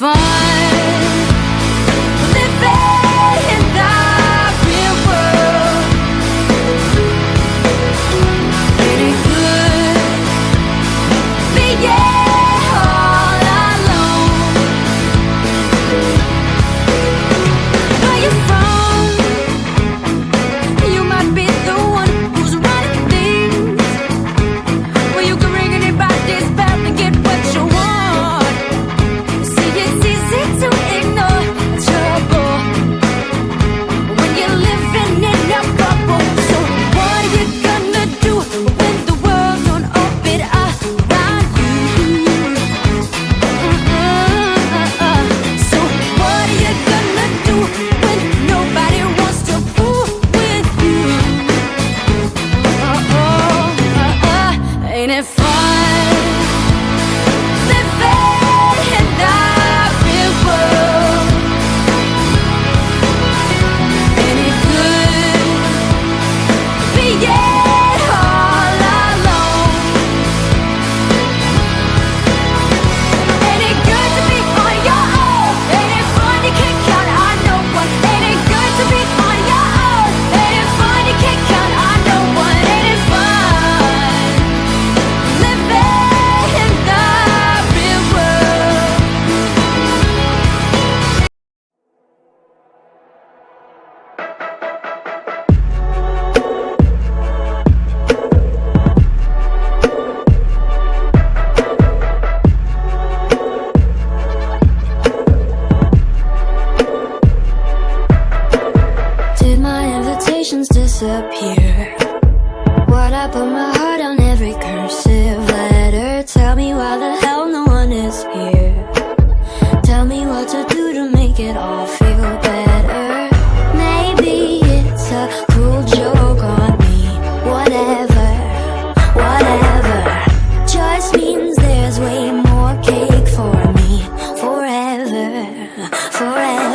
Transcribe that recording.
fun living in the real world? Ain't it good being all alone? Where you from? You might be the one who's running things. Well, you can ring anybody's bell and get what you want. See, it's easy to ignore trouble when you're living in a bubble. So what are you gonna do when the world don't orbit around you? So what are you gonna do when nobody wants to fool with you? Ain't it fun living in the real world? Ain't it good being all alone? Ain't it good to be on your own? Ain't it fun you can't count on no one? Ain't it good to be on your own? Ain't it fun you can't count on no one? Ain't it fun living in the real world? Did my invitations disappear? Why'd I put my heart on every cursive letter? Tell me why the hell no one is here. Tell me what to do to make it all feel better. Maybe it's a cruel joke on me. Whatever, whatever. Just means there's way more cake for me. Forever, forever.